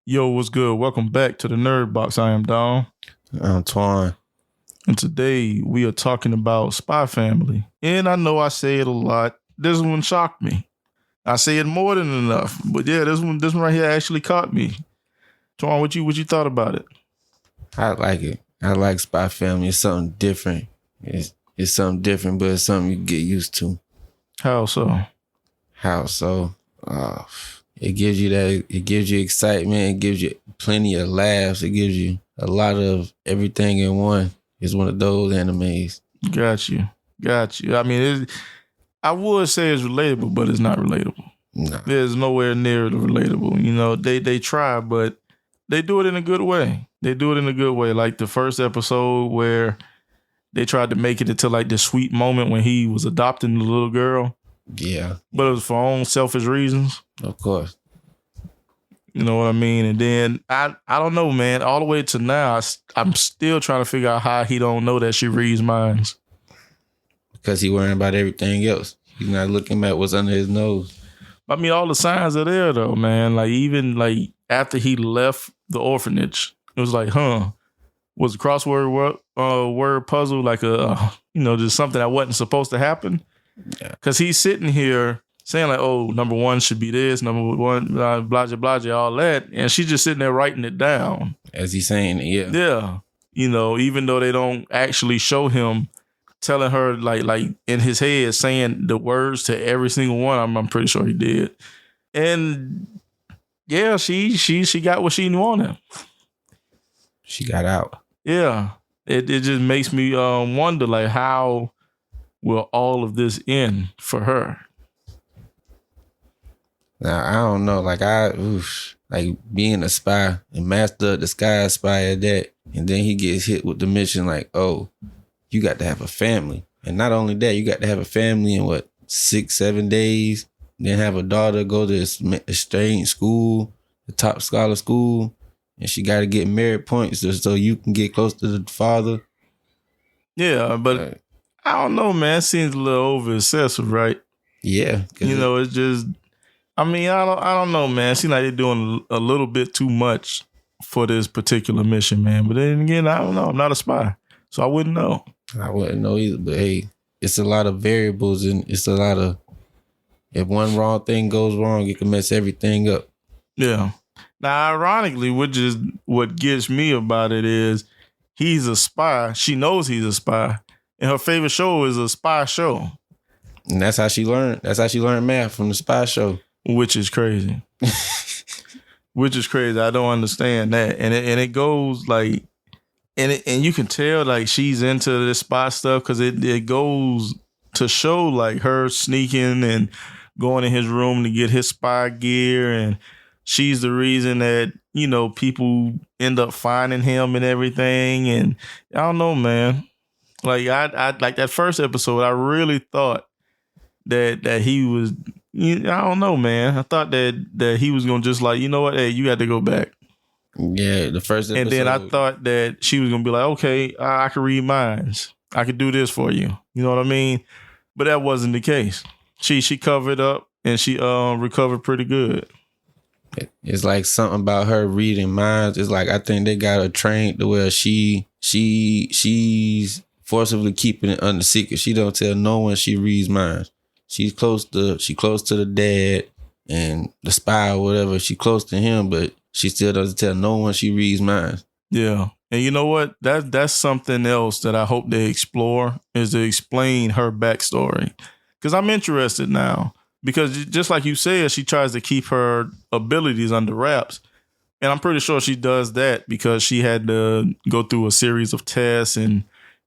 Yo, what's good? Welcome back to the Nerd Box. I am Dom. I'm Twan. And today we are talking about Spy Family. And I know I say it a lot. This one shocked me. I say it more than enough. But yeah, this one right here actually caught me. Twan, what you thought about it? I like it. I like Spy Family. It's something different. It's something different, but it's something you get used to. How so? How so? It gives you that. It gives you excitement. It gives you plenty of laughs. It gives you a lot of everything in one. It's one of those animes. Got you. I mean, I would say it's relatable, but it's not relatable. No. There's nowhere near relatable. You know, they try, but they do it in a good way. Like the first episode where they tried to make it into like this sweet moment when he was adopting the little girl. Yeah. But it was for own selfish reasons. Of course. You know what I mean? And then I don't know, man. All the way to now, I'm still trying to figure out how he don't know that she reads minds. Because he worrying about everything else. He's not looking at what's under his nose. I mean, all the signs are there though, man. Like even like after he left the orphanage, it was like, was a crossword word puzzle like just something that wasn't supposed to happen? Yeah. Because he's sitting here saying like, oh, number one should be this, number one, blah, blah, all that. And she's just sitting there writing it down. As he's saying it, yeah. Yeah. You know, even though they don't actually show him telling her like in his head saying the words to every single one. I'm pretty sure he did. And yeah, she got what she wanted. She got out. Yeah. It just makes me wonder like how will all of this end for her? Now I don't know. Like like being a spy and master of disguise spy at that, and then he gets hit with the mission like, oh, you got to have a family, and not only that, you got to have a family in 6-7 days. Then have a daughter go to exchange school, the top scholar school, and she got to get merit points so you can get close to the father. Yeah, but I don't know, man. It seems a little over excessive, right? Yeah, it's just. I mean, I don't know, man. It seems like they're doing a little bit too much for this particular mission, man. But then again, I don't know. I'm not a spy, so I wouldn't know. I wouldn't know either. But hey, it's a lot of variables, and it's a lot of if one wrong thing goes wrong, it can mess everything up. Yeah. Now, ironically, what gets me about it is he's a spy. She knows he's a spy, and her favorite show is a spy show. And that's how she learned. That's how she learned math, from the spy show. Which is crazy. I don't understand that. And it goes like, and you can tell like she's into this spy stuff because it goes to show like her sneaking and going in his room to get his spy gear, and she's the reason that people end up finding him and everything. And I don't know, man. Like I like that first episode, I really thought that he was. I don't know, man. I thought that he was gonna just like, you know what? Hey, you got to go back. Yeah, the first episode. And then I thought that she was gonna be like, okay, I can read minds. I could do this for you. You know what I mean? But that wasn't the case. She covered up and she recovered pretty good. It's like something about her reading minds. It's like I think they got her trained to where she's forcibly keeping it under secret. She don't tell no one she reads minds. She's close to the dad and the spy or whatever. She's close to him, but she still doesn't tell no one she reads minds. Yeah. And you know what? That's something else that I hope they explore, is to explain her backstory. Because I'm interested now. Because just like you said, she tries to keep her abilities under wraps. And I'm pretty sure she does that because she had to go through a series of tests and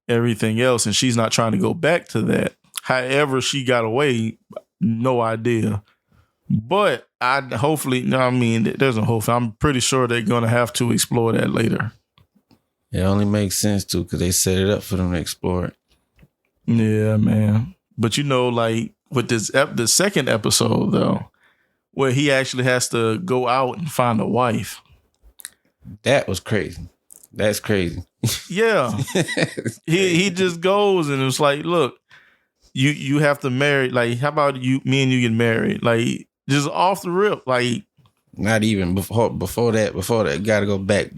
everything else. And she's not trying to go back to that. However she got away, no idea. But there's no hope. I'm pretty sure they're going to have to explore that later. It only makes sense to, because they set it up for them to explore it. Yeah, man. But like with the second episode though, where he actually has to go out and find a wife. That was crazy. That's crazy. Yeah. he just goes and it's like, look, you have to marry. Like, how about me and you get married? Like, just off the rip. Like, Not even before that, gotta go back.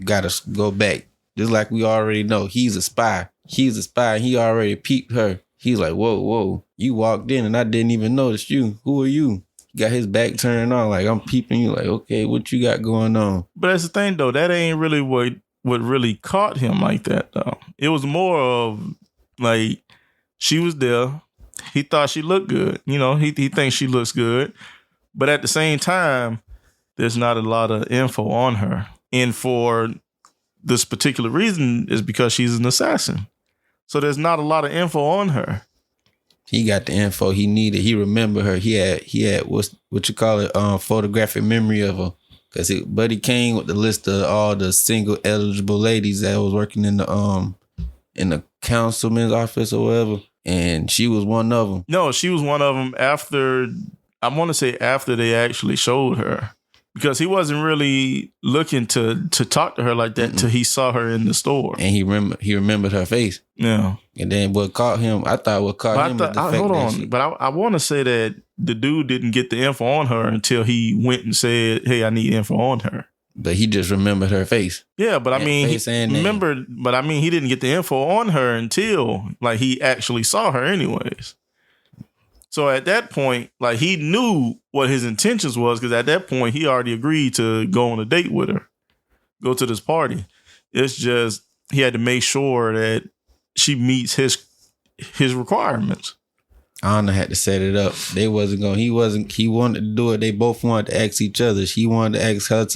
Just like we already know, he's a spy. And he already peeped her. He's like, whoa, you walked in and I didn't even notice you. Who are you? He got his back turned on, like, I'm peeping you, like, okay, what you got going on? But that's the thing, though. That ain't really what really caught him like that, though. It was more of, like, she was there. He thought she looked good. You know, he thinks she looks good. But at the same time, there's not a lot of info on her. And for this particular reason is because she's an assassin. So there's not a lot of info on her. He got the info he needed. He remembered her. He had what you call it, photographic memory of her. Because Buddy came with the list of all the single eligible ladies that was working in the councilman's office or whatever. And she was one of them. No, she was one of them after they actually showed her. Because he wasn't really looking to talk to her like that till he saw her in the store. And he remembered her face. Yeah. And then what caught him, I thought what caught him was the fact hold that on. But I want to say that the dude didn't get the info on her until he went and said, hey, I need info on her. But he just remembered her face. Yeah, but he didn't get the info on her until like he actually saw her anyways. So at that point, like he knew what his intentions was because at that point he already agreed to go on a date with her, go to this party. It's just he had to make sure that she meets his requirements. Anna had to set it up. He wanted to do it. They both wanted to ask each other. She wanted to ask her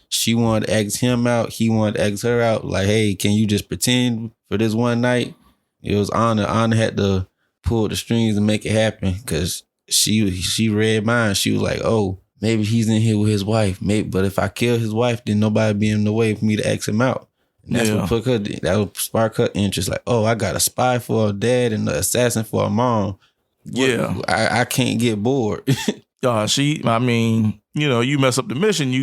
she wanted to ask him out. He wanted to ask her out. Like, hey, can you just pretend for this one night? It was Anna. Anna had to pull the strings and make it happen because she read mine. She was like, oh, maybe he's in here with his wife. Maybe, but if I kill his wife, then nobody be in the way for me to ask him out. And that's that would spark her interest. Like, oh, I got a spy for a dad and an assassin for a mom. Yeah. I can't get bored. You mess up the mission,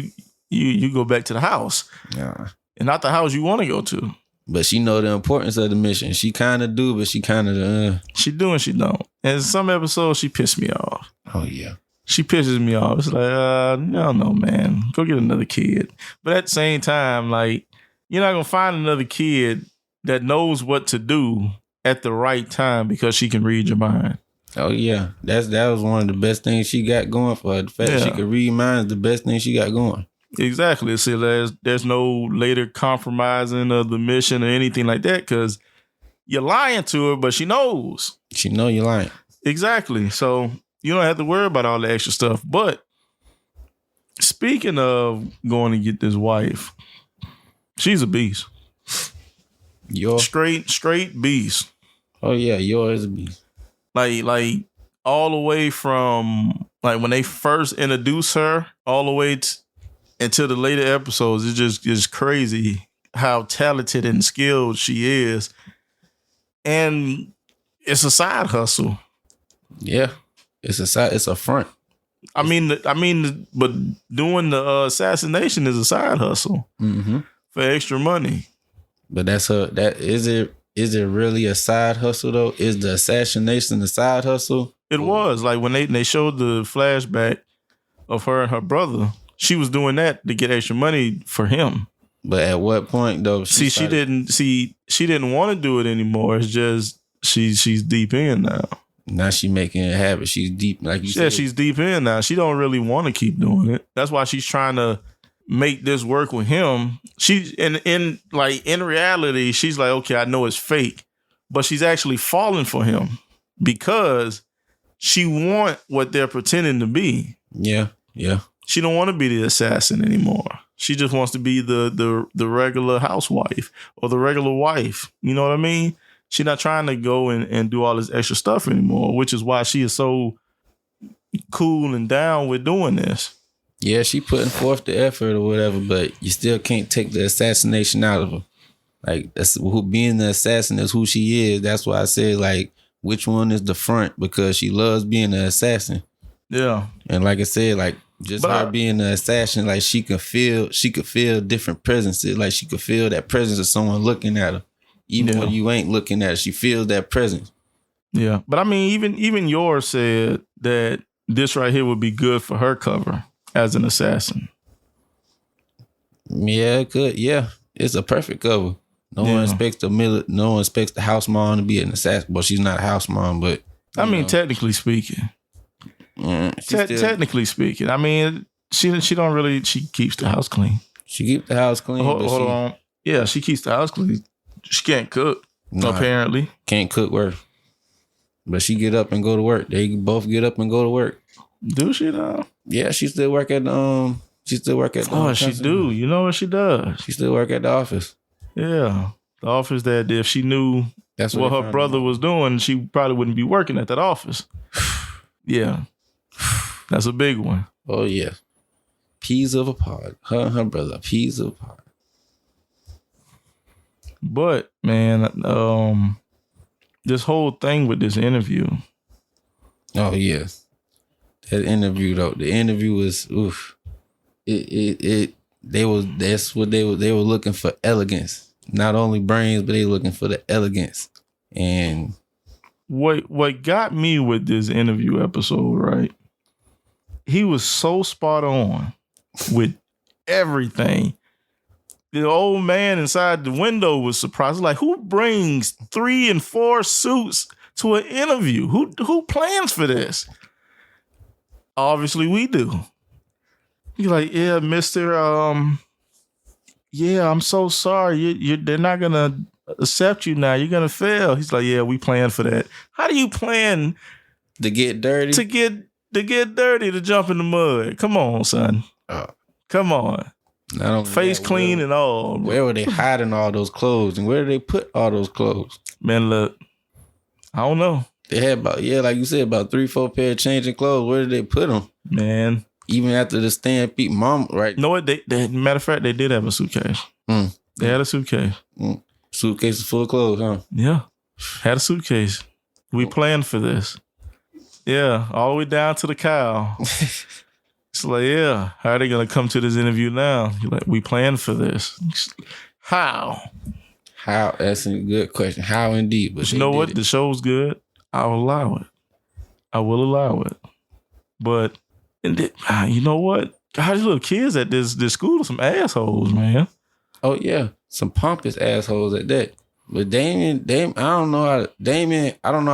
you go back to the house. Yeah. And not the house you want to go to. But she know the importance of the mission. She kind of do, but she kind of... She do and she don't. And some episodes, she pissed me off. Oh, yeah. She pisses me off. It's like, no, man. Go get another kid. But at the same time, like, you're not going to find another kid that knows what to do at the right time because she can read your mind. Oh, yeah. That was one of the best things she got going for her. The fact that she could read minds is the best thing she got going. Exactly. See, there's no later compromising of the mission or anything like that because you're lying to her, but she knows. She know you're lying. Exactly. So you don't have to worry about all the extra stuff. But speaking of going to get this wife, she's a beast. Straight beast. Oh, yeah. Yours is a beast. Like all the way from like when they first introduced her all the way into the later episodes, it's just crazy how talented and skilled she is. And it's a side hustle. Yeah. It's a front. But doing the assassination is a side hustle for extra money. But is it really a side hustle though? Is the assassination a side hustle? It was like when they showed the flashback of her and her brother. She was doing that to get extra money for him. But at what point though? She didn't want to do it anymore. It's just she's deep in now. Now she making it happen. She's deep, like you said. Yeah, she's deep in now. She don't really want to keep doing it. That's why she's trying to make this work with him. She's in reality, she's like, okay, I know it's fake, but she's actually falling for him because she want what they're pretending to be. Yeah, yeah. She don't want to be the assassin anymore. She just wants to be the regular housewife or the regular wife. You know what I mean? She's not trying to go and do all this extra stuff anymore, which is why she is so cool and down with doing this. Yeah, she putting forth the effort or whatever, but you still can't take the assassination out of her. Like, that's who being the assassin is who she is. That's why I said, like, which one is the front? Because she loves being an assassin. Yeah. And like I said, like, her being an assassin, like she could feel different presences. Like she could feel that presence of someone looking at her. Even when you ain't looking at her, she feels that presence. Yeah. But I mean, even yours said that this right here would be good for her cover as an assassin. Yeah, it could. Yeah, it's a perfect cover. No one expects the house mom to be an assassin. Well, she's not a house mom, but I mean, technically speaking. Technically speaking, I mean, she keeps the house clean. She keeps the house clean. Hold on. Yeah, she keeps the house clean. She can't cook, apparently. Can't cook worth. But she get up and go to work. They both get up and go to work. Do she though? Yeah, she still work at she do. You know what she does? She still work at the office. Yeah. The office that if she knew that's what her brother was doing, she probably wouldn't be working at that office. Yeah. That's a big one. Oh yeah. Peas of a pod. Her and her brother, peas of a pod. But man, this whole thing with this interview. Oh yeah. That interview though. The interview was oof. They were looking for elegance. Not only brains, but they were looking for the elegance. And what got me with this interview episode, right? He was so spot on with everything. The old man inside the window was surprised. Like, who brings 3 and 4 suits to an interview? Who plans for this? Obviously, we do. He's like, yeah, mister, yeah, I'm so sorry. They're not going to accept you now. You're going to fail. He's like, yeah, we planned for that. How do you plan to get dirty? To get dirty, to jump in the mud. Come on, son. Come on. Not only face that, clean and all. Bro. Where were they hiding all those clothes? And where did they put all those clothes? Man, look, I don't know. They had like you said, about 3-4 pair of changing clothes. Where did they put them? Man. Even after the stampede, mom, right? No, matter of fact, they did have a suitcase. They had a suitcase. Suitcase full of clothes, huh? Yeah. Had a suitcase. We planned for this. Yeah, all the way down to the cow. It's like, yeah, how are they going to come to this interview now? You're like, we planned for this. How? How? That's a good question. How indeed? But you know what? The show's good. I'll allow it. I will allow it. But you know what? God, these little kids at this school are some assholes, man. Oh, yeah. Some pompous assholes at that. But Damien, I don't know how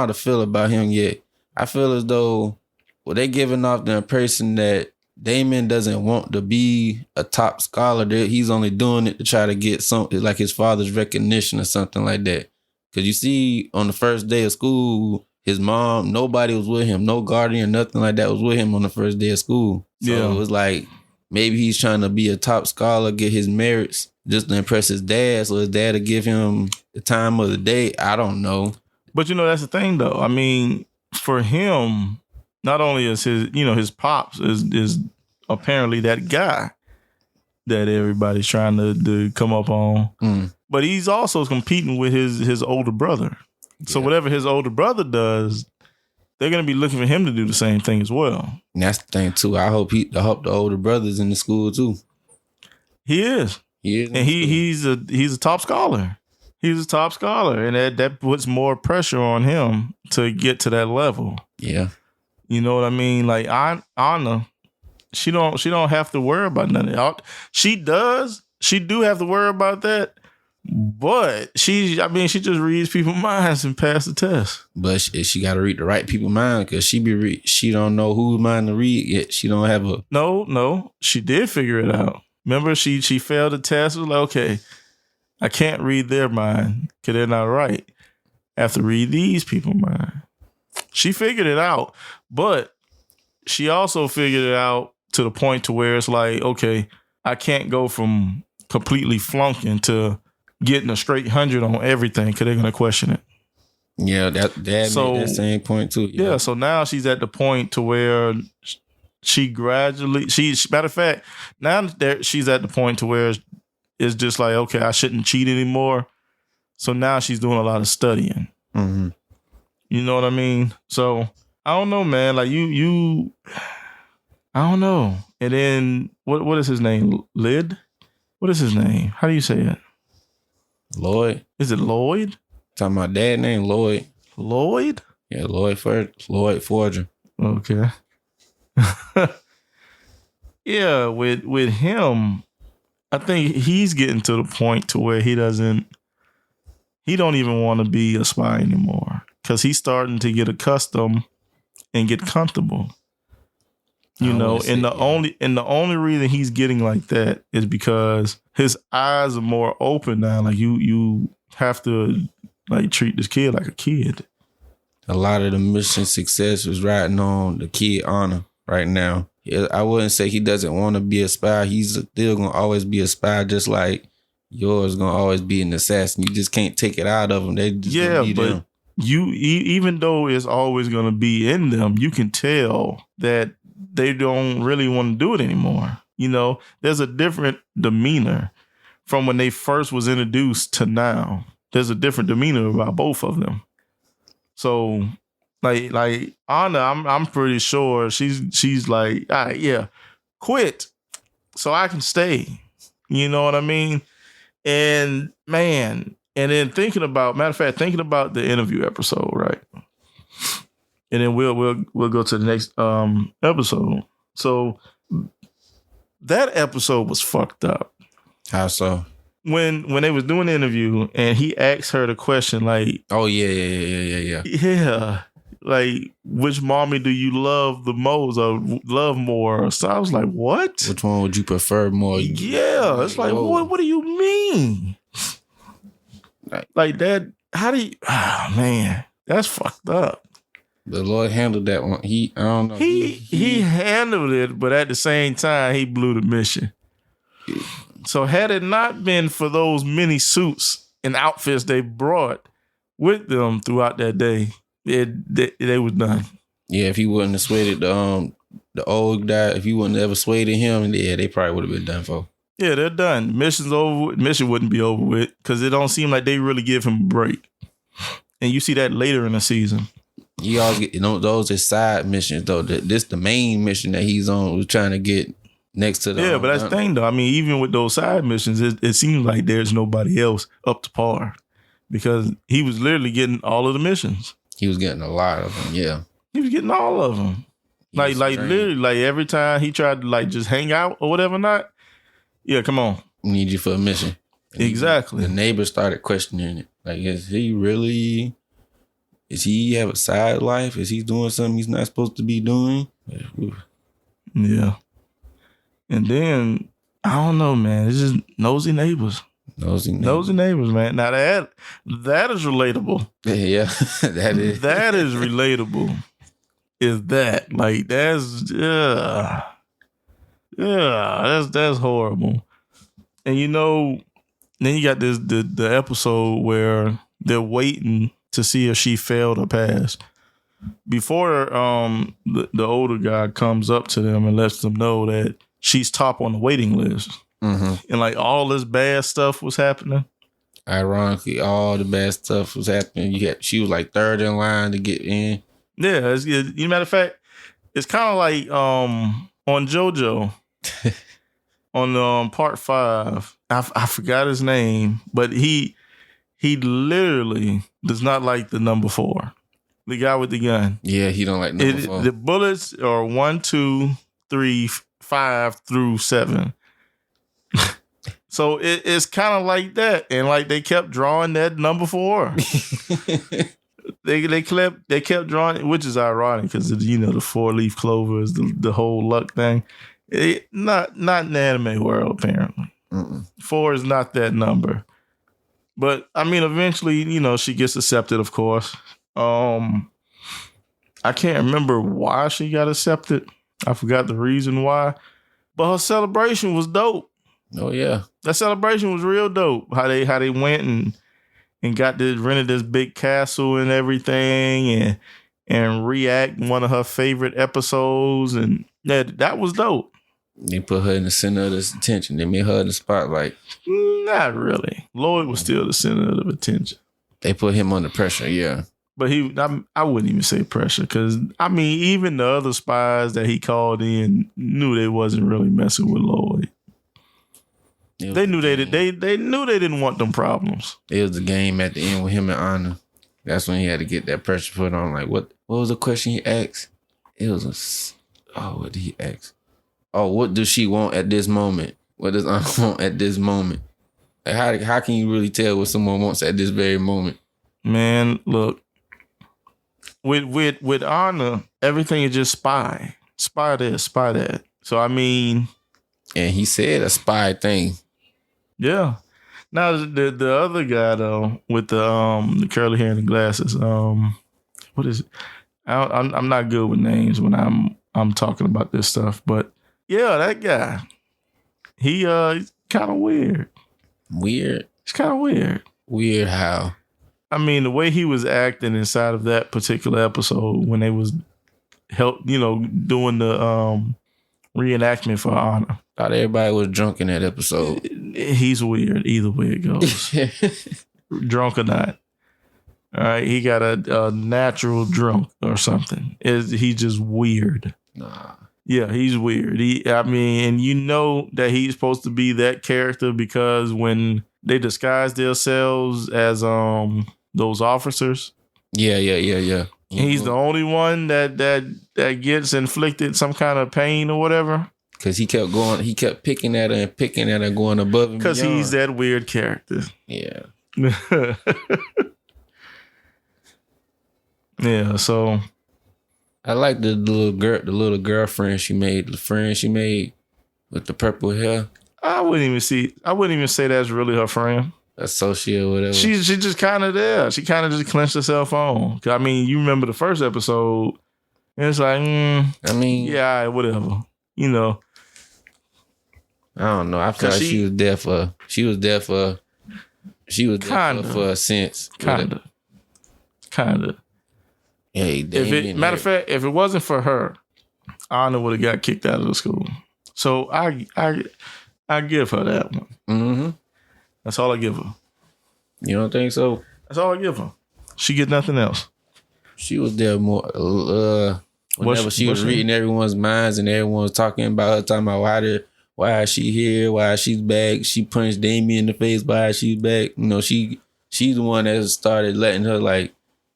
to feel about him yet. I feel as though they're giving off the impression that Damon doesn't want to be a top scholar. He's only doing it to try to get something like his father's recognition or something like that. Because you see, on the first day of school, his mom, nobody was with him. No guardian, nothing like that was with him on the first day of school. So it was like, maybe he's trying to be a top scholar, get his merits just to impress his dad. So his dad will give him the time of the day. I don't know. But you know, that's the thing though. I mean, for him, not only is his pops is apparently that guy that everybody's trying to come up on, but he's also competing with his older brother. So whatever his older brother does, they're gonna be looking for him to do the same thing as well. And that's the thing too. I hope the older brother's in the school too. He is. And he's a top scholar. He's a top scholar, and that puts more pressure on him to get to that level. Yeah. You know what I mean? Like Anna, she don't have to worry about nothing. She does. She do have to worry about that. But she just reads people's minds and pass the test. But she got to read the right people's mind because she don't know whose mind to read yet. She don't have a... No. She did figure it out. Remember, she failed the test. It was like, okay, I can't read their mind because they're not right. I have to read these people's mind. She figured it out, but she also figured it out to the point to where it's like, okay, I can't go from completely flunking to getting a straight 100 on everything because they're going to question it. Yeah, that made that same point too. Yeah, so now she's at the point to where matter of fact, now she's at the point to where it's just like, okay, I shouldn't cheat anymore. So now she's doing a lot of studying. Mm-hmm. You know what I mean? So I don't know, man. Like you, I don't know. And then what is his name? Lyd? What is his name? How do you say it? Lloyd. Is it Lloyd? Talking about dad name Lloyd. Lloyd? Yeah, Lloyd Forger. Okay. Yeah, with him, I think he's getting to the point to where he don't even want to be a spy anymore because he's starting to get accustomed and get comfortable. You know, and the only reason he's getting like that is because his eyes are more open now. Like you have to like treat this kid like a kid. A lot of the mission success is riding on the kid honor right now. I wouldn't say he doesn't want to be a spy. He's still gonna always be a spy, just like yours gonna always be an assassin. You just can't take it out of them. They just gonna be them. Even though it's always gonna be in them, you can tell that they don't really want to do it anymore. You know, there's a different demeanor from when they first was introduced to now. There's a different demeanor about both of them. So, like Anna, I'm pretty sure she's like, all right, yeah, quit so I can stay. You know what I mean? And man, and then thinking about the interview episode, right? And then we'll go to the next episode. So that episode was fucked up. How so? When they was doing the interview and he asked her the question like, oh yeah, like which mommy do you love the most or love more? So I was like, what? Which one would you prefer more? Yeah, it's like, what do you mean? Like that? How do you? Oh man, that's fucked up. The Lord handled that one. I don't know. He handled it, but at the same time, he blew the mission. So had it not been for those many suits and outfits they brought with them throughout that day, they was done. Yeah, if he wouldn't have sweated the old guy, if he wouldn't have ever sweated him, yeah, they probably would have been done for. Yeah, they're done. Mission's over. Mission wouldn't be over with because it don't seem like they really give him a break. And you see that later in the season. You always get, those are side missions though. This the main mission that he's on was trying to get next to the. Yeah, but that's the thing though. I mean, even with those side missions, it seems like there's nobody else up to par because he was literally getting all of the missions. He was getting a lot of them. Yeah, he was getting all of them. Like literally, like every time he tried to like just hang out or whatever, not. Yeah, come on. We need you for a mission. And exactly. The neighbors started questioning it. Like, is he have a side life? Is he doing something he's not supposed to be doing? Yeah. And then, I don't know, man. It's just nosy neighbors. Nosy neighbors, man. Now that is relatable. Yeah, that is. That is relatable. Is that. Like, that's that's horrible. And then you got the episode where they're waiting to see if she failed or passed. Before the older guy comes up to them and lets them know that she's top on the waiting list. Mm-hmm. And like all this bad stuff was happening. Ironically, all the bad stuff was happening. She was like third in line to get in. Yeah, matter of fact, it's kind of like on JoJo on part 5. I forgot his name, but he literally does not like the number 4. The guy with the gun. Yeah, he don't like number 4. The bullets are 1, 2, 3, 5 through 7. So it's kind of like that, and like they kept drawing that number 4. they kept drawing, which is ironic because the 4-leaf clover is the whole luck thing. Not in the anime world apparently. 4 is not that number, but I mean eventually she gets accepted. Of course, I can't remember why she got accepted. I forgot the reason why, but her celebration was dope. Oh yeah, that celebration was real dope. How they went and got rented this big castle and everything, and react one of her favorite episodes, and that was dope. They put her in the center of this attention. They made her in the spotlight. Not really. Lloyd was still the center of the attention. They put him under pressure, yeah. But I wouldn't even say pressure because, I mean, even the other spies that he called in knew they wasn't really messing with Lloyd. They knew they didn't want them problems. It was the game at the end with him and Anna. That's when he had to get that pressure put on. Like, what was the question he asked? It was what did he ask? Oh, what does she want at this moment? what does Anna want at this moment? Like how can you really tell what someone wants at this very moment? Man, look. With Anna, everything is just spy this, spy that. So I mean, and he said a spy thing. Yeah. Now the other guy though with the curly hair and the glasses, what is it? I'm not good with names when I'm talking about this stuff, but yeah, that guy, he's kind of weird. Weird. It's kind of weird. Weird how? I mean, the way he was acting inside of that particular episode when they was doing the reenactment for Anna. Thought everybody was drunk in that episode. He's weird either way it goes. Drunk or not. All right, he got a natural drunk or something. He's just weird. Nah. Yeah, he's weird. And you know that he's supposed to be that character because when they disguise themselves as those officers. Yeah. He's the only one that gets inflicted some kind of pain or whatever. Because he kept picking at her, going above and beyond. Because he's that weird character. Yeah. Yeah, so I like the little girlfriend she made, the friend she made with the purple hair. I wouldn't even say that's really her friend. Associate or whatever. She's just kind of there. She kind of just clenched herself on. I mean, you remember the first episode, and it's like, yeah, whatever. You know. I don't know. I feel like she was there for a sense. Kinda. Hey, matter of fact, if it wasn't for her, Anna would have got kicked out of the school. So I give her that one. Mm-hmm. That's all I give her. You don't think so? That's all I give her. She get nothing else. She was there more. Whenever she was reading everyone's minds and everyone was talking about her, talking about why is she here, why she's back. She punched Damien in the face, why she's back. You know, she's the one that started letting her like,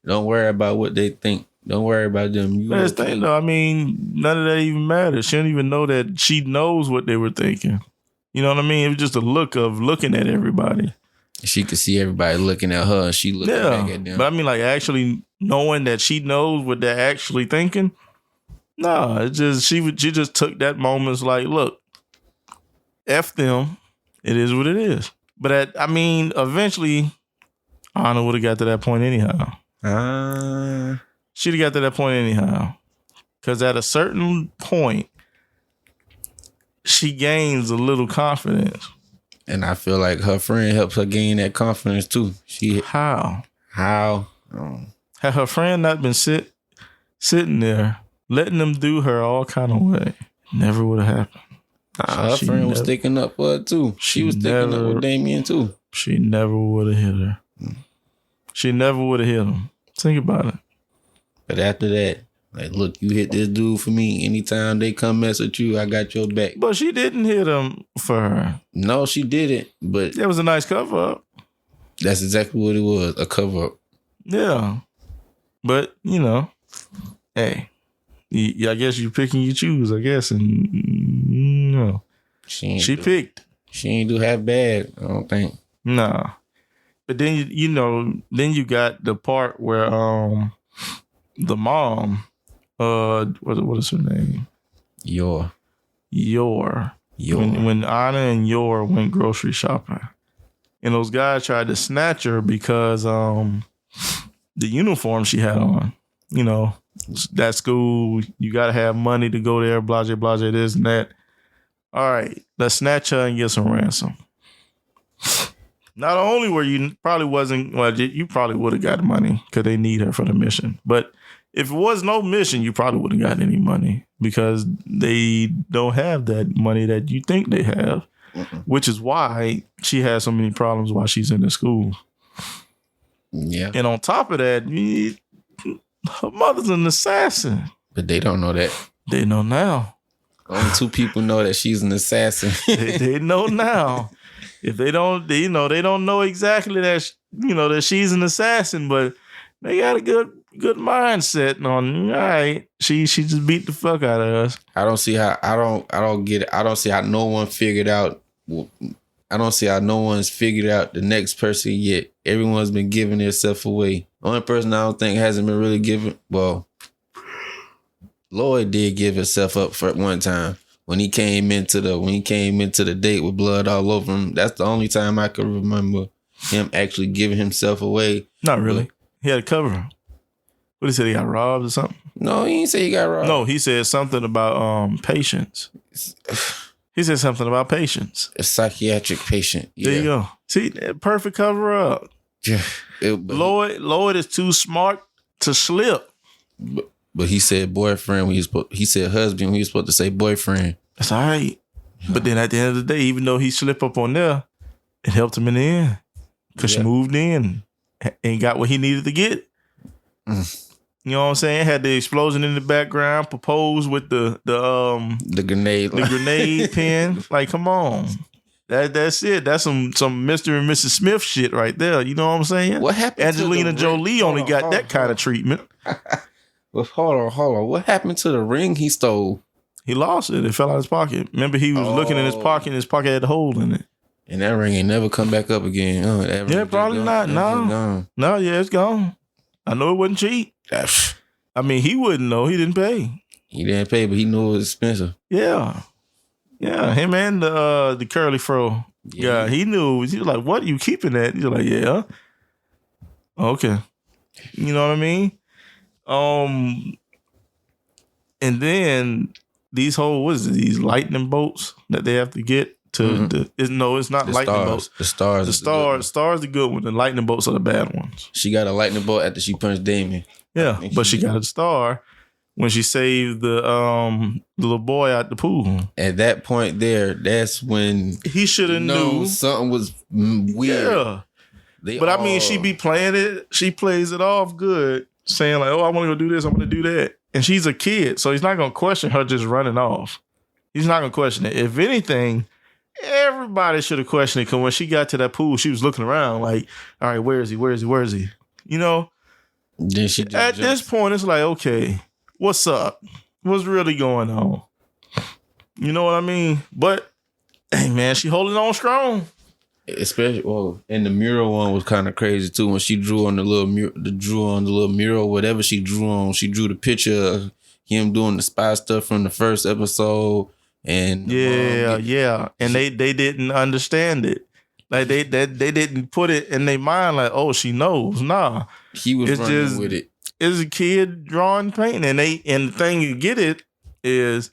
don't worry about what they think. Don't worry about them. That's the thing, though. I mean, none of that even matters. She didn't even know that she knows what they were thinking. You know what I mean? It was just a look of looking at everybody. She could see everybody looking at her, and she looking back at them. But I mean, like actually knowing that she knows what they're actually thinking. No, it's just she just took that moment. It's like, look, F them. It is what it is. But eventually, Anna would have got to that point anyhow. She'd have got to that point anyhow. Because at a certain point, she gains a little confidence. And I feel like her friend helps her gain that confidence too. How? Had her friend not been sitting there, letting them do her all kind of way, never would have happened. Her friend was sticking up for her too. She was sticking up with Damien too. She never would have hit her. She never would have hit him. Think about it. But after that, like, look, you hit this dude for me. Anytime they come mess with you, I got your back. But she didn't hit him for her. No, she didn't. But it was a nice cover up. That's exactly what it was, a cover up. Yeah. But, you know, hey, I guess you pick and you choose, I guess. And, you know, she picked. She ain't do half bad, I don't think. Nah. But then, then you got the part where the mom, what is her name? Yor. When Anna and Yor went grocery shopping. And those guys tried to snatch her because the uniform she had on. You know, that school, you got to have money to go there, blase, this and that. All right, let's snatch her and get some ransom. Not only were you probably you probably would have got money because they need her for the mission. But if it was no mission, you probably wouldn't got any money because they don't have that money that you think they have, which is why she has so many problems while she's in the school. Yeah. And on top of that, her mother's an assassin. But they don't know that. They know now. Only two people know that she's an assassin. they know now. If they don't, they don't know exactly that, that she's an assassin, but they got a good mindset on, all right, she just beat the fuck out of us. I don't see how, I don't get it. I don't see how no one figured out I don't see how no one's figured out the next person yet. Everyone's been giving themselves away. The only person I don't think hasn't been really giving, well, Lloyd did give himself up for one time when he came into the date with blood all over him. That's the only time I can remember him actually giving himself away. Not really. He had a cover. What he said? He got robbed or something? No, he didn't say he got robbed. No, he said something about patience. He said something about patience. A psychiatric patient. Yeah. There you go. See, perfect cover up. Yeah. Lloyd is too smart to slip. But he said boyfriend when he said husband when he was supposed to say boyfriend. That's all right. But then at the end of the day, even though he slipped up on there, it helped him in the end. Because she moved in and got what he needed to get. You know what I'm saying? Had the explosion in the background, proposed with the grenade pin. Like, come on. That's it. That's some Mr. and Mrs. Smith shit right there. You know what I'm saying? What happened? Angelina Jolie only got that kind of treatment. Well, hold on. What happened to the ring he stole? He lost it. It fell out of his pocket. Remember, he was looking in his pocket, and his pocket had a hole in it. And that ring ain't never come back up again. Yeah, probably not. No, yeah, it's gone. I know it wasn't cheap. I mean, he wouldn't know. He didn't pay. He didn't pay, but he knew it was expensive. Yeah. Him and the curly fro. Yeah, he knew. He was like, "What? You keeping that?" He's like, "Yeah." Okay. You know what I mean? And then these these lightning bolts that they have to get to it's not lightning bolts. The stars. The stars the good one. The lightning bolts are the bad ones. She got a lightning bolt after she punched Damien. Yeah, but she got a star when she saved the little boy out the pool. At that point that's when he should have knew something was weird. Yeah. But I mean, she be playing it. She plays it off good, saying like, "Oh, I want to go do this. I want to do that." And she's a kid, so he's not going to question her just running off. He's not going to question it. If anything, everybody should have questioned it, because when she got to that pool, she was looking around like, "All right, where is he? Where is he? Where is he?" You know? Then she at this point, it's like, okay, what's up? What's really going on? You know what I mean? But, hey, man, she holding on strong. Especially, and the mural one was kind of crazy too. When she drew on the little mural, whatever she drew on, she drew the picture of him doing the spy stuff from the first episode. And and they didn't understand it. Like they didn't put it in their mind. Like, oh, she knows. Nah, he was running with it. It's a kid drawing, painting, and the thing you get it is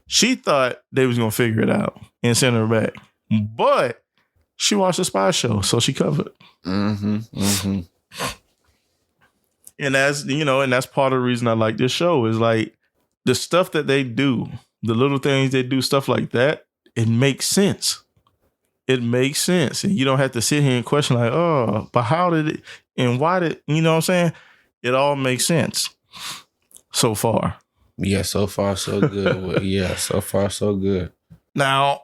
she thought they was gonna figure it out and send her back, but she watched a spy show, so she covered. And that's, and that's part of the reason I like this show is like the stuff that they do, the little things they do, stuff like that. It makes sense. It makes sense, and you don't have to sit here and question like, oh, but how did it and why did you know what I'm saying? It all makes sense so far. Yeah, so far so good. So far so good. Now,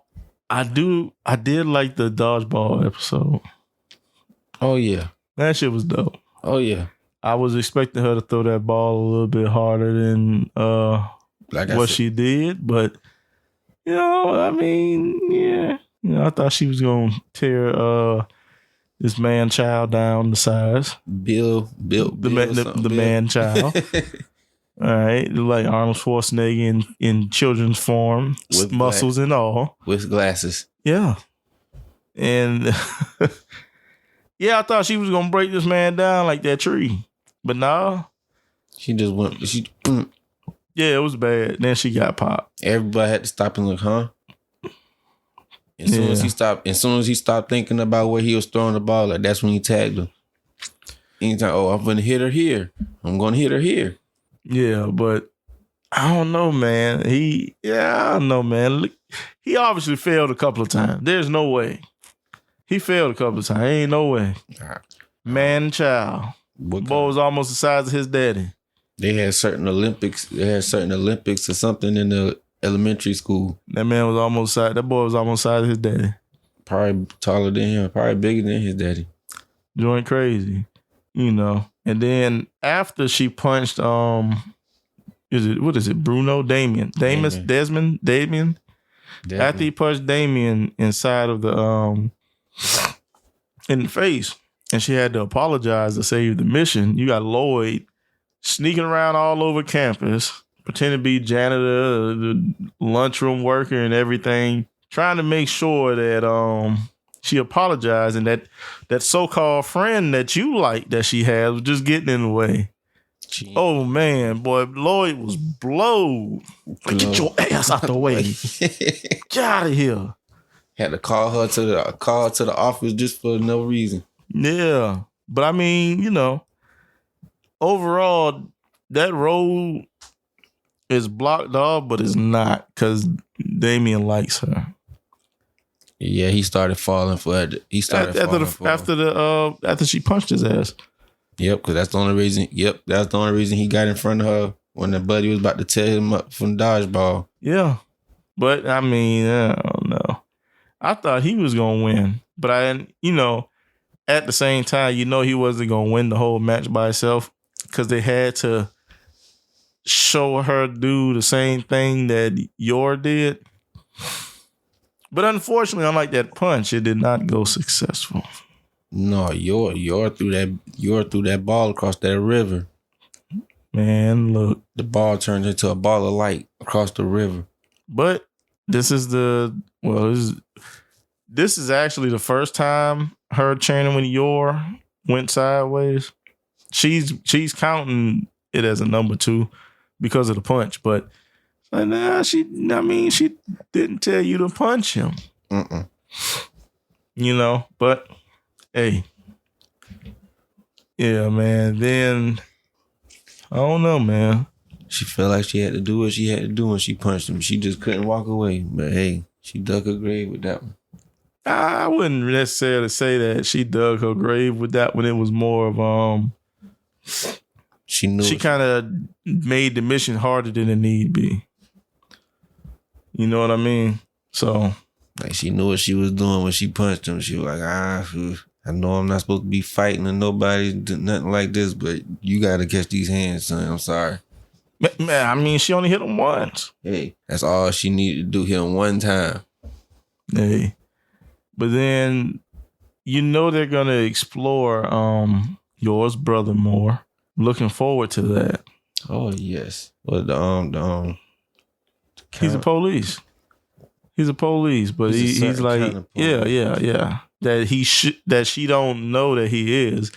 I did like the dodgeball episode. Oh yeah. That shit was dope. Oh yeah. I was expecting her to throw that ball a little bit harder than what she did, but I mean, yeah. I thought she was gonna tear this man child down the size. Bill, the man child. All right, like Arnold Schwarzenegger in children's form, with muscles and all, with glasses. Yeah, and yeah, I thought she was gonna break this man down like that tree, but nah, she just went. Yeah, it was bad. Then she got popped. Everybody had to stop and look, huh? As soon as he stopped thinking about where he was throwing the ball, like that's when he tagged him. Anytime, I'm gonna hit her here. I'm gonna hit her here. Yeah, but I don't know, man. I don't know, man. Look, he obviously failed a couple of times. There's no way. He failed a couple of times. Ain't no way. Man and child. Boy was almost the size of his daddy. They had certain Olympics or something in the elementary school. That boy was almost the size of his daddy. Probably taller than him. Probably bigger than his daddy. Doing crazy. And then after she punched, Bruno? Damien. Desmond? Definitely. After he punched Damien inside of the in the face, and she had to apologize to save the mission, you got Lloyd sneaking around all over campus, pretending to be janitor, the lunchroom worker, and everything, trying to make sure that she apologized, and that so-called friend that you like that she has was just getting in the way. Oh man, boy, Lloyd was blowed. Like, get your ass out the way. Get out of here. Had to call her to the office just for no reason. Yeah. But I mean, overall, that road is blocked off, but it's not, because Damien likes her. Yeah, he started falling for it. He started after she punched his ass. Yep, because that's the only reason. Yep, that's the only reason he got in front of her when the buddy was about to tear him up from dodgeball. Yeah, but I mean, I don't know. I thought he was gonna win, but at the same time, he wasn't gonna win the whole match by himself, because they had to show her do the same thing that Yor did. But unfortunately, unlike that punch, it did not go successful. No, Yor threw that ball across that river. Man, look. The ball turned into a ball of light across the river. But this is actually the first time her training with Yor went sideways. She's counting it as a number 2 because of the punch, but she didn't tell you to punch him. But hey, yeah, man. Then I don't know, man. She felt like she had to do what she had to do when she punched him. She just couldn't walk away. But hey, she dug her grave with that one. I wouldn't necessarily say that she dug her grave with that one. It was more of she knew she kind of made the mission harder than it need be. You know what I mean? So, like, she knew what she was doing when she punched him. She was like, I know I'm not supposed to be fighting and nobody did nothing like this, but you got to catch these hands, son. I'm sorry. Man, I mean, she only hit him once. Hey, that's all she needed to do, hit him one time. Hey. But then, they're going to explore Yor's brother more. Looking forward to that. Oh, yes. Well, he's a police. He's a police, but he's like, kind of yeah. That she don't know that he is,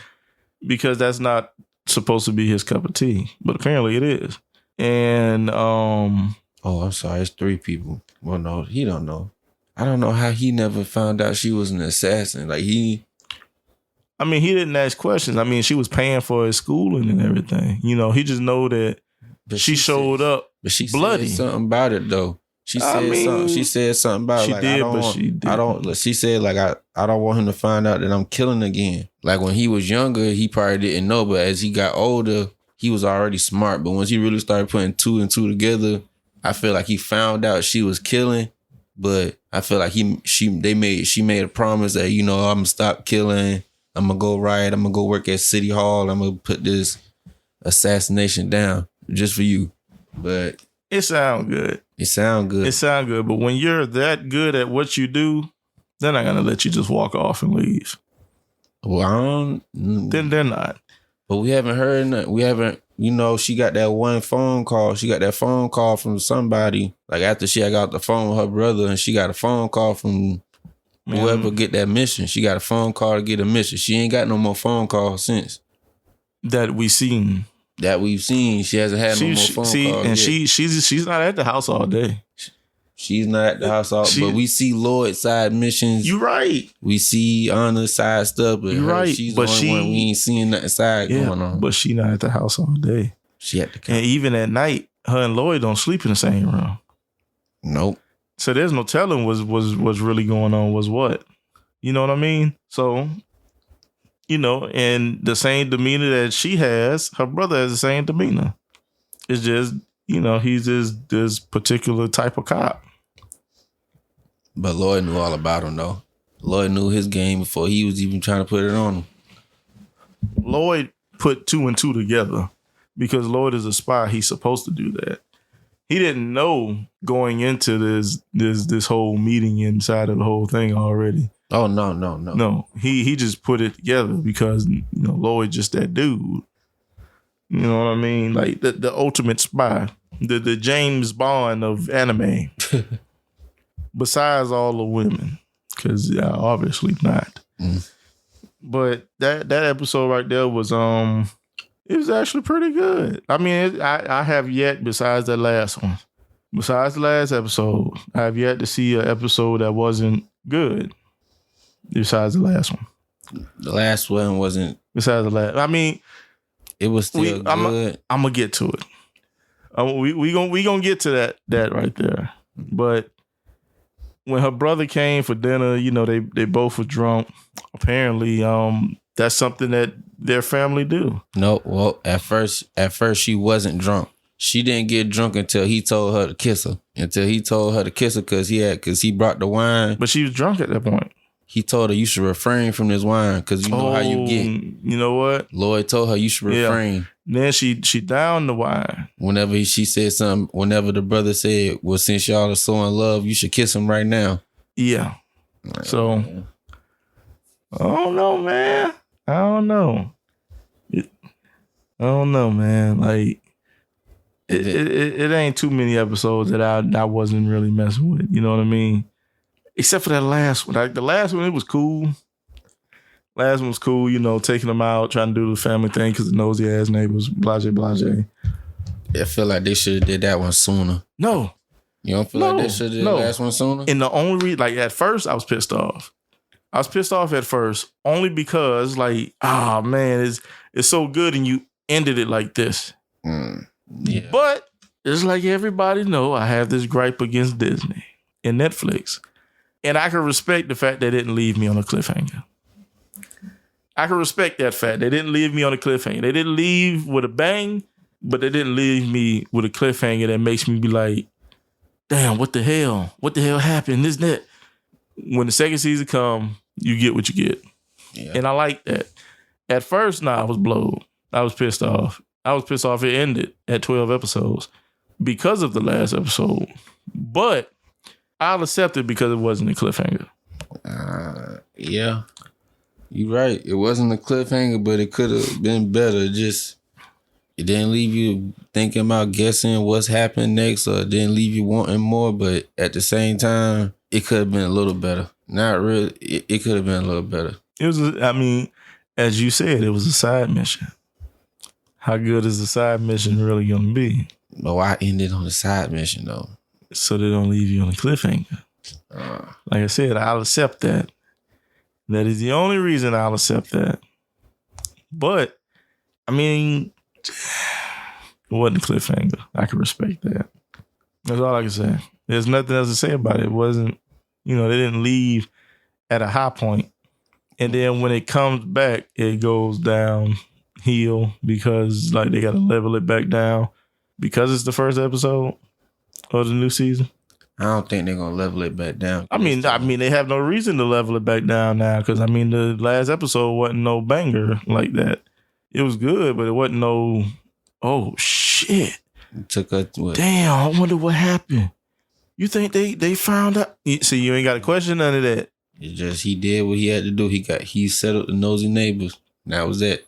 because that's not supposed to be his cup of tea, but apparently it is. And I'm sorry, it's 3 people. Well, no, he don't know. I don't know how he never found out she was an assassin. Like, he didn't ask questions. I mean, she was paying for his schooling and everything. He just know that she showed up. But she bloody. said something about it though. She said something about it. She said, like, I don't want him to find out that I'm killing again. Like, when he was younger, he probably didn't know, but as he got older, he was already smart. But once he really started putting 2 and 2 together, I feel like he found out she was killing. But I feel like she made a promise that, I'm gonna stop killing. I'm gonna go riot. I'm gonna go work at City Hall. I'm gonna put this assassination down just for you. But it sound good. But when you're that good at what you do, they're not gonna let you just walk off and leave. Well, then they're not. But we haven't heard nothing. We haven't. She got that one phone call. She got that phone call from somebody. Like, after she got the phone with her brother, and she got a phone call from whoever get that mission. She got a phone call to get a mission. She ain't got no more phone calls since. That we've seen. She hasn't had no more phone calls. And yet. She's not at the house all day. She's not at the house all day. But we see Lloyd side missions. You right. We see Anna side stuff. But she's the only one we ain't seeing nothing side going on. But she not at the house all day. She at the camp. And even at night, her and Lloyd don't sleep in the same room. Nope. So there's no telling what's really going on was what. You know what I mean? So, and the same demeanor that she has, her brother has the same demeanor. It's just, he's this particular type of cop. But Lloyd knew all about him, though. Lloyd knew his game before he was even trying to put it on him. Lloyd put 2 and 2 together. Because Lloyd is a spy, he's supposed to do that. he didn't know going into this whole meeting inside of the whole thing already. Oh no. No, he just put it together because Lloyd just that dude. You know what I mean? Like the ultimate spy, the James Bond of anime. Besides all the women, because obviously not. But that episode right there was it was actually pretty good. I mean, I have yet, besides the last one, besides the last episode, I have yet to see an episode that wasn't good. Besides the last one. The last one wasn't. Besides the last, I mean, it was still good. I'm gonna get to it. We gonna get to that right there. But when her brother came for dinner, they both were drunk. Apparently, that's something that their family do. No, well, at first she wasn't drunk. She didn't get drunk until he told her to kiss her. Because he brought the wine. But she was drunk at that point. He told her you should refrain from this wine because you know how you get. You know what? Lloyd told her you should refrain. Then she downed the wine. Whenever she said something, whenever the brother said, well, since y'all are so in love, you should kiss him right now. Yeah. So, I don't know, man. I don't know, man. Like, it ain't too many episodes that I wasn't really messing with. You know what I mean? Except for that last one. Like, the last one, it was cool. Last one was cool, taking them out, trying to do the family thing because the nosy ass neighbors, blase. I feel like they should have did that one sooner. No. You don't feel like they should have did the last one sooner? And the only reason, like, at first, I was pissed off. I was pissed off at first only because, like, man, it's so good and you ended it like this. Yeah. But it's like everybody know I have this gripe against Disney and Netflix. And I can respect the fact they didn't leave me on a cliffhanger. I can respect that fact. They didn't leave me on a cliffhanger. They didn't leave with a bang, but they didn't leave me with a cliffhanger that makes me be like, damn, what the hell? What the hell happened? This, that. When the second season come, you get what you get. Yeah. And I like that. At first, I was blowed. I was pissed off. It ended at 12 episodes because of the last episode. But I'll accept it because it wasn't a cliffhanger. Yeah. You're right. It wasn't a cliffhanger, but it could have been better. It didn't leave you thinking about guessing what's happening next, or it didn't leave you wanting more, but at the same time, it could have been a little better. Not really. It could have been a little better. It was, as you said, it was a side mission. How good is the side mission really going to be? But why end it on a side mission, though? So they don't leave you on a cliffhanger. Like I said, I'll accept that. That is the only reason I'll accept that. But, it wasn't a cliffhanger. I can respect that. That's all I can say. There's nothing else to say about it. It wasn't, they didn't leave at a high point. And then when it comes back, it goes downhill because, like, they got to level it back down because it's the first episode of the new season. I don't think they're gonna level it back down. I mean, they have no reason to level it back down now because the last episode wasn't no banger like that. It was good, but it wasn't no. Oh shit! It took us what? Damn! I wonder what happened. You think they found out? See, you ain't got to question none of that. It's just he did what he had to do. He settled the nosy neighbors. That was it.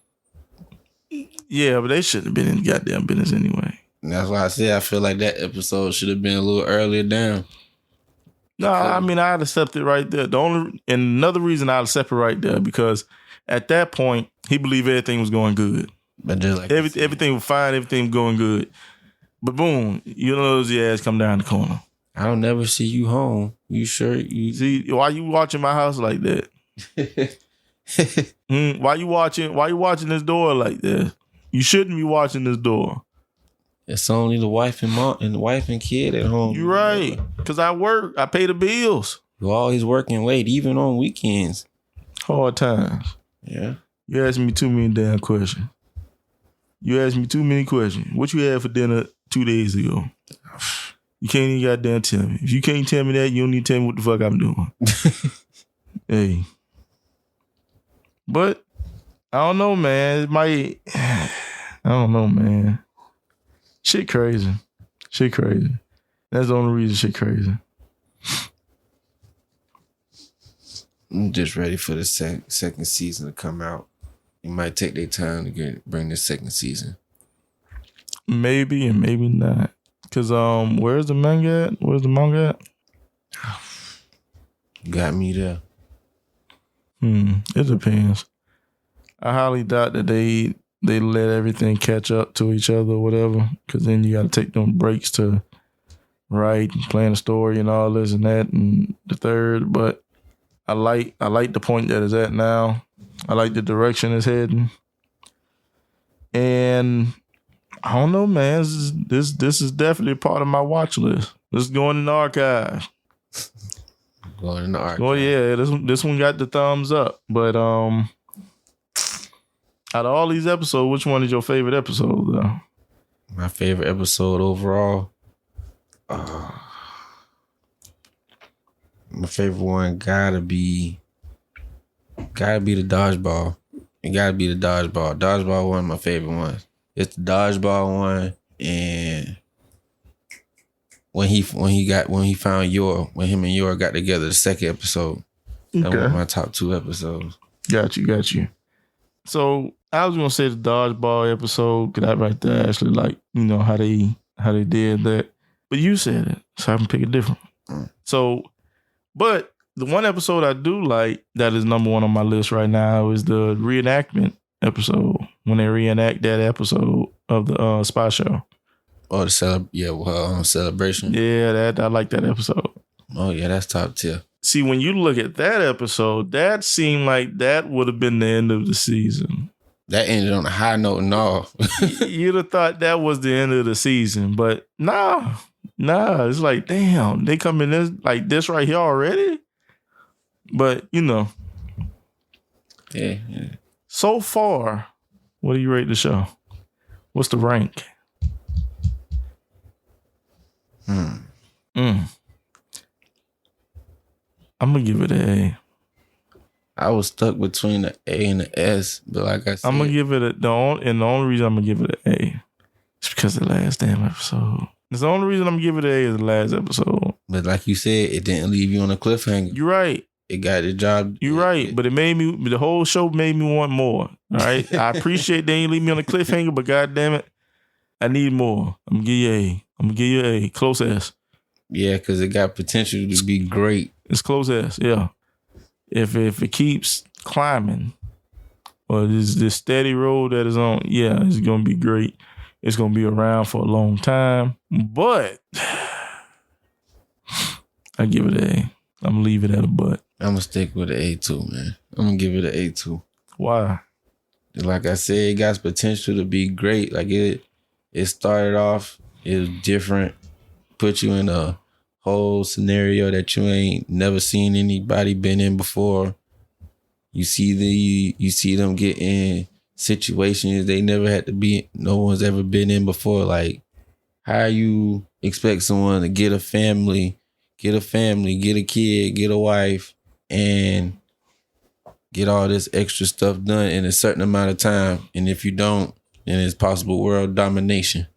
Yeah, but they shouldn't have been in goddamn business anyway. And that's why I said I feel like that episode should have been a little earlier down. No, I'd accept it right there. Another reason I'd accept it right there because at that point he believed everything was going good. But just like everything was fine, everything was going good. But boom, your ass come down the corner. I don't never see you home. You sure? You see why you watching my house like that? Why you watching this door like that? You shouldn't be watching this door. It's only the wife and kid at home. You're right. Because I work. I pay the bills. You're always working late, even on weekends. Hard times. Yeah. You asking me too many damn questions. You asked me too many questions. What you had for dinner 2 days ago? You can't even goddamn tell me. If you can't tell me that, you don't need to tell me what the fuck I'm doing. Hey. But, I don't know, man. I don't know, man. Shit crazy. Shit crazy. That's the only reason shit crazy. I'm just ready for the second season to come out. It might take their time to bring the second season. Maybe and maybe not. Cause where's the manga at? Where's the manga at? Got me there. It depends. I highly doubt that they let everything catch up to each other or whatever. Cause then you gotta take them breaks to write and plan a story and all this and that and the third. But I like the point that it's at now. I like the direction it's heading. And I don't know, man. This is definitely a part of my watch list. This is going in the archive. Going in the archive. Oh yeah, this one got the thumbs up. But out of all these episodes, which one is your favorite episode though? My favorite episode overall. My favorite one gotta be the dodgeball. It gotta be the dodgeball. Dodgeball one of my favorite ones. It's the dodgeball one, and when he found Yor, when him and Yor got together, the second episode. That was my top 2 episodes. Got you. So I was gonna say the dodgeball episode, cause I right there actually like, how they did that. But you said it, so I can pick a different one. So, but the one episode I do like that is number 1 on my list right now is the reenactment episode, when they reenact that episode of the spy show. Oh, the celebration. Yeah, I like that episode. Oh yeah, that's top tier. See, when you look at that episode, that seemed like that would have been the end of the season. That ended on a high note and all. You'd have thought that was the end of the season, but nah. It's like, damn, they come in this like this right here already. But yeah. So far, what do you rate the show? What's the rank? I'm gonna give it an A. I was stuck between the A and the S, but like I said, I'm gonna give it the only reason I'm gonna give it an A is because of the last damn episode. That's the only reason I'm gonna give it an A is the last episode. But like you said, it didn't leave you on a cliffhanger. You're right. It got the job. You're right, but the whole show made me want more. All right, I appreciate they ain't leave me on a cliffhanger, but goddamn it, I need more. I'm gonna give you A. I'm gonna give you A. Close S. Yeah, because it got potential to be great. It's close S. Yeah. If it keeps climbing, or this steady road that is on, yeah, it's gonna be great. It's gonna be around for a long time. But I give it an A. I'm gonna leave it at a but. I'm gonna stick with an A2, man. I'm gonna give it an A2. Why? Like I said, it got potential to be great. Like it started off, it was different, put you in a whole scenario that you ain't never seen anybody been in before. You see them get in situations they never had to be, no one's ever been in before. Like, how you expect someone to get a family, get a kid, get a wife, and get all this extra stuff done in a certain amount of time? And if you don't, then it's possible world domination.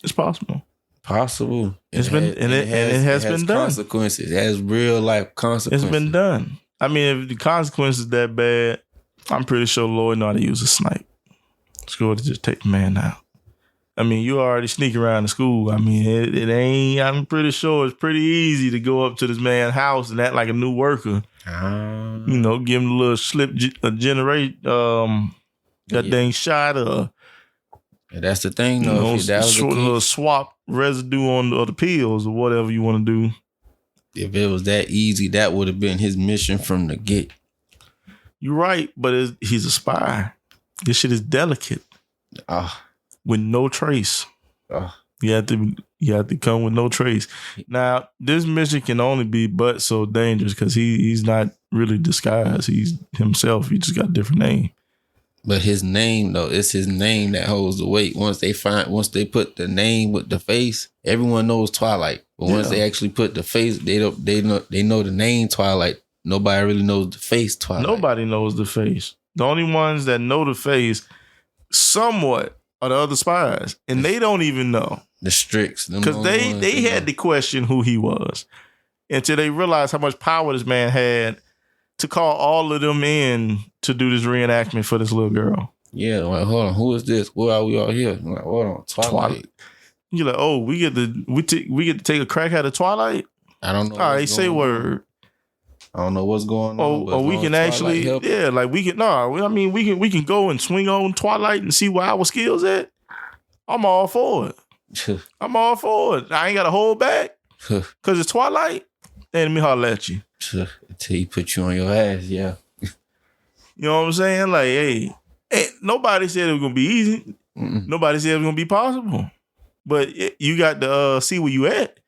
It's possible. It has been done. Consequences. It has real life consequences. It's been done. I mean, if the consequences that bad, I'm pretty sure Lloyd know how to use a snipe. Let's go to just take the man out. I mean, you already sneak around the school. I mean, it ain't. I'm pretty sure it's pretty easy to go up to this man's house and act like a new worker. Give him a little slip, generate that dang shot. And that's the thing, though. If that was a little swap residue on the pills or whatever you want to do. If it was that easy, that would have been his mission from the get. You're right, but he's a spy. This shit is delicate. With no trace. You have to come with no trace. Now, this mission can only be but so dangerous because he's not really disguised. He's himself. He just got a different name. But his name, though, it's his name that holds the weight. Once they put the name with the face, everyone knows Twilight. But once they actually put the face, they know the name Twilight. Nobody really knows the face Twilight. Nobody knows the face. The only ones that know the face somewhat are the other spies. And they don't even know. The Stricks. Because they had to question who he was until they realized how much power this man had to call all of them in to do this reenactment for this little girl. Yeah, like, hold on, who is this? Where are we all here? I'm like, hold on, Twilight. You're like, oh, we get to take a crack at the Twilight? I don't know. All right, say word. I don't know what's going on. Oh, we can actually, yeah, like we can. No, I mean we can go and swing on Twilight and see where our skills at. I'm all for it. I'm all for it. I ain't got to hold back because it's Twilight. Let me holler at you. Until he put you on your ass, yeah. You know what I'm saying? Like, hey, nobody said it was gonna be easy. Nobody said it was gonna be possible. But you got to see where you at.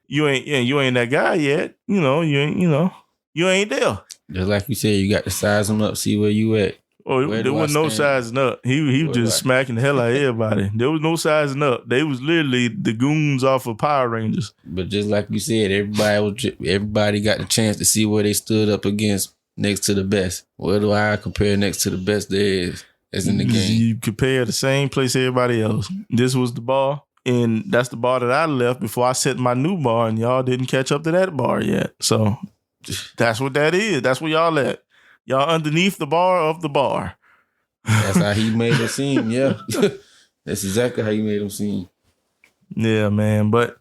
You ain't that guy yet. You ain't there. Just like you said, you got to size him up, see where you at. Oh, there was no sizing up. He was just smacking the hell out of everybody. There was no sizing up. They was literally the goons off of Power Rangers. But just like you said, everybody got the chance to see where they stood up against next to the best. Where do I compare next to the best there is as in the game? You compare the same place everybody else. This was the bar, and that's the bar that I left before I set my new bar, and y'all didn't catch up to that bar yet. So that's what that is. That's where y'all at. Y'all underneath the bar of the bar. That's how he made it seem, yeah. That's exactly how he made him seem. Yeah, man. But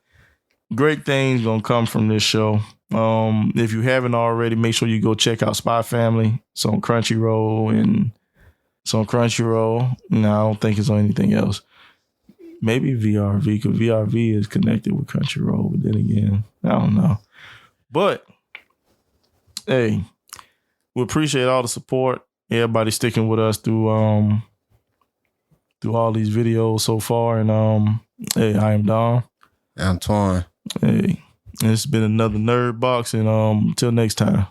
great things gonna come from this show. If you haven't already, make sure you go check out Spy Family. It's on Crunchyroll and it's on Crunchyroll. No, I don't think it's on anything else. Maybe VRV, because VRV is connected with Crunchyroll, but then again, I don't know. But hey, we appreciate all the support. Everybody sticking with us through all these videos so far. And hey, I am Dom. I'm Twan. Hey, it's been another Nerd Box, and until next time.